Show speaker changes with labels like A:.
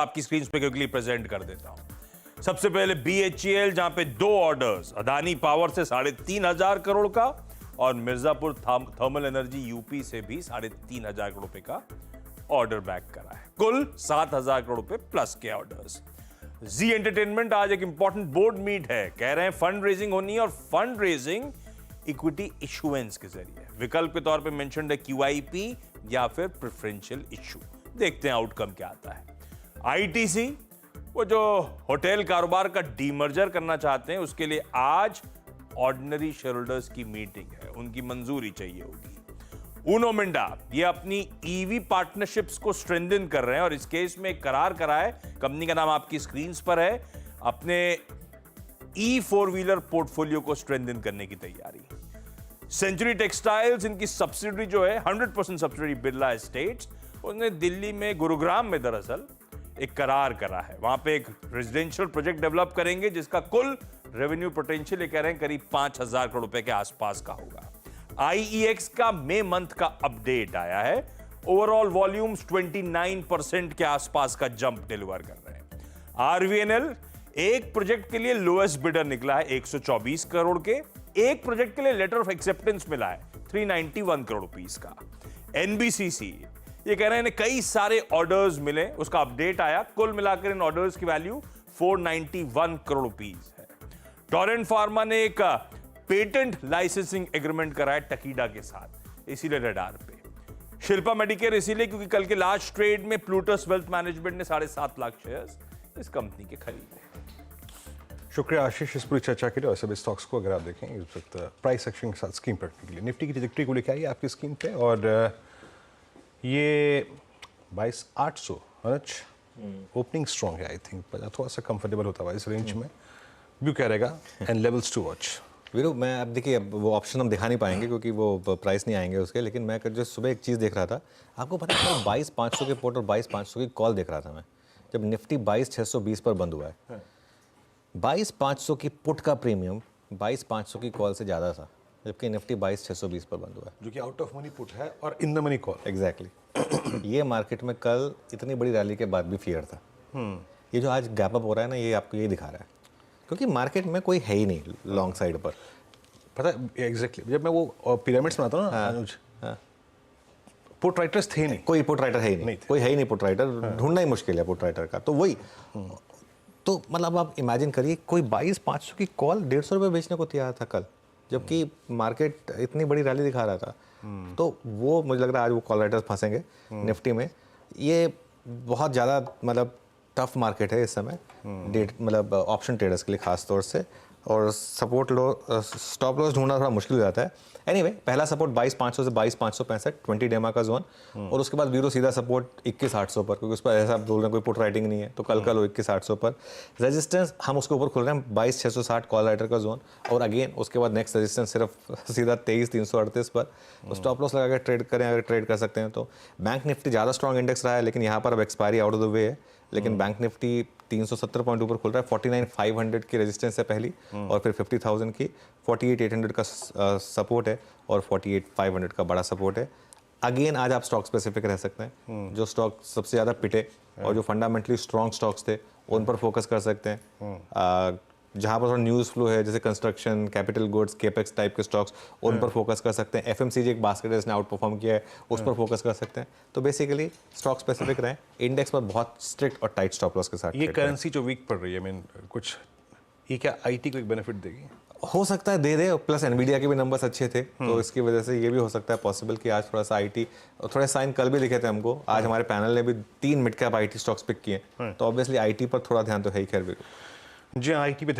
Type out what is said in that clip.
A: आपकी स्क्रीन पे quickly present कर देता हूं। सबसे पहले BHEL, जहां पे 2 ऑर्डर्स अदानी पावर से 3,500 करोड़ का और मिर्जापुर थर्मल एनर्जी यूपी से भी 3,500 करोड़ रुपए का ऑर्डर बैक करा है। कुल 7,000 करोड़ रुपए प्लस के ऑर्डर्स। जी एंटरटेनमेंट आज एक इंपॉर्टेंट बोर्ड मीट है, कह रहे हैं फंड रेजिंग होनी है और फंड रेजिंग इक्विटी इशुएंस के जरिए। विकल्प के तौर पे मेंशन्ड है QIP या फिर प्रेफरेंशियल इशू। देखते हैं आउटकम क्या आता है। ITC, वो जो होटल कारोबार का डीमर्जर करना चाहते हैं, उसके लिए आज ऑर्डिनरी शेयरहोल्डर्स की मीटिंग है, उनकी मंजूरी चाहिए होगी। उनो मिंडा, ये अपनी EV पार्टनरशिप्स को स्ट्रेंथन कर रहे हैं और इस केस में एक करार करा है, कंपनी का नाम आपकी स्क्रीन पर है, अपने E4 व्हीलर पोर्टफोलियो को स्ट्रेंथन करने की तैयारी। सेंचुरी टेक्सटाइल्स, इनकी सब्सिडरी जो है 100% सब्सिडरी बिरला एस्टेट्स, उसने दिल्ली में गुरुग्राम में दरअसल एक करार करा है। वहां पे एक रेजिडेंशियल प्रोजेक्ट डेवलप करेंगे जिसका कुल रेवेन्यू पोटेंशियल कह रहे हैं करीब 5,000 करोड़ रुपए के आसपास का होगा। IEX का मई मंथ का अपडेट आया है, ओवरऑल वॉल्यूम्स 29% के आसपास का जंप डिलीवर कर रहे हैं। RVNL एक प्रोजेक्ट के लिए लोएस्ट बिडर निकला है 124 करोड़ के, एक प्रोजेक्ट के लिए लेटर ऑफ एक्सेप्टेंस मिला है 391 करोड़ रुपीस का। NBCC, ये कह रहे हैं कई सारे ऑर्डर्स मिले, उसका अपडेट आया, कुल मिलाकर इन ऑर्डर्स की वैल्यू 491 करोड़ रुपीस है। टोरेंट फार्मा ने एक पेटेंट लाइसेंसिंग एग्रीमेंट कराया टकीडा के साथ, इसीलिए रडार पे। शिल्पा मेडिकेयर इसीलिए क्योंकि कल के लास्ट ट्रेड में प्लूटस वेल्थ मैनेजमेंट ने 7.5 लाख शेयर्स इस कंपनी के खरीदे।
B: शुक्रिया आशीष इस पूरी चर्चा के लिए। और सभी स्टॉक्स को अगर आप देखें इस वक्त प्राइस एक्शन के साथ स्कीम पढ़ने के लिए निफ्टी की ट्रैजेक्टरी को लेकर आई आपकी स्कीम पे, और ये 22,800 ओपनिंग स्ट्रॉन्ग है। आई थिंक थोड़ा सा कंफर्टेबल होता है इस रेंज में, व्यू क्या रहेगा and levels to watch.
C: Viru, मैं अब देखिए, अब वो ऑप्शन हम दिखा नहीं पाएंगे क्योंकि वो प्राइस नहीं आएंगे उसके, लेकिन मैं जो सुबह एक चीज़ देख रहा था, आपको पता है 22,500 के पुट और 22,500 की कॉल देख रहा था मैं, जब निफ्टी 22,620 पर बंद हुआ है। 22,500 की पुट का प्रीमियम 22,500 की कॉल से ज़्यादा था, जबकि निफ्टी 22,620 पर बंद हुआ है,
B: जो कि आउट ऑफ मनी पुट है और in the money call.
C: Exactly. ये मार्केट में कल इतनी बड़ी रैली के बाद भी फियर था। ये जो आज गैप अप हो रहा है ना, ये आपको ये दिखा रहा है, क्योंकि मार्केट में कोई है ही नहीं लॉन्ग साइड पर।
B: पता है एग्जैक्टली, जब मैं वो पिरामिड्स बनाता हूँ ना अनुज, पुट राइटर्स थे नहीं,
C: कोई पुट राइटर है ही नहीं, कोई है ही नहीं पुट राइटर, ढूंढना ही मुश्किल है पुट राइटर का। तो वही तो मतलब आप इमेजिन करिए, कोई 22,500 की कॉल 150 रुपये बेचने को तैयार था कल, जबकि मार्केट इतनी बड़ी रैली दिखा रहा था। तो वो मुझे लग रहा है आज वो कॉल राइटर्स फंसेंगे निफ्टी में। ये बहुत ज़्यादा मतलब टफ मार्केट है इस समय मतलब ऑप्शन ट्रेडर्स के लिए खास तौर से, और सपोर्ट स्टॉप लॉस ढूंढना थोड़ा मुश्किल हो जाता है। एनीवे, पहला सपोर्ट 22,500 से 22,565 20 डेमा का जोन, और उसके बाद वीरो सीधा सपोर्ट 21,800 पर, क्योंकि उस पर ऐसा आप बोल रहे हैं कोई पुट राइटिंग नहीं है, तो कल लो 21,800 पर। रेजिस्टेंस हम उसके ऊपर खोल रहे हैं 22,660 कॉल राइटर का जोन, और अगेन उसके बाद नेक्स्ट रेजिस्टेंस सिर्फ सीधा 23,338 पर। तो स्टॉप लॉस लगा के ट्रेड करें अगर ट्रेड कर सकते हैं तो। बैंक निफ्टी ज़्यादा स्ट्रॉन्ग इंडेक्स रहा है, लेकिन यहाँ पर अब expiry out of the way है, लेकिन बैंक निफ्टी 370 पॉइंट ऊपर खुल रहा है। 49,500 की रेजिस्टेंस है पहली, और फिर 50,000 की 48,800 का सपोर्ट है, और 48,500 का बड़ा सपोर्ट है। अगेन आज आप स्टॉक स्पेसिफिक रह सकते हैं, जो स्टॉक सबसे ज़्यादा पिटे और जो फंडामेंटली स्ट्रॉन्ग स्टॉक्स थे उन पर फोकस कर सकते हैं। जहाँ पर थोड़ा न्यूज़ फ्लो है, जैसे construction, capital goods, capex type के स्टॉक्स, उन पर फोकस कर सकते हैं। FMCG एक बास्केट है, इसने आउट परफॉर्म किया है, उस पर फोकस कर सकते हैं। तो बेसिकली स्टॉक स्पेसिफिक रहें, इंडेक्स पर बहुत स्ट्रिक्ट और टाइट स्टॉप लॉस के साथ।
B: ये करेंसी जो वीक पड़ रही है, मीन कुछ ये क्या IT को एक बेनिफिट देगी?
C: हो सकता है दे, प्लस एनवीडिया के भी नंबर्स अच्छे थे, तो इसकी वजह से ये भी हो सकता है पॉसिबल कि आज थोड़ा सा IT, थोड़े साइन कल भी दिखे थे हमको। आज हमारे पैनल ने भी 3 mid cap IT stocks pick किए, तो ऑब्वियसली IT पर थोड़ा ध्यान तो है ही। खैर भी
B: जी, IT पे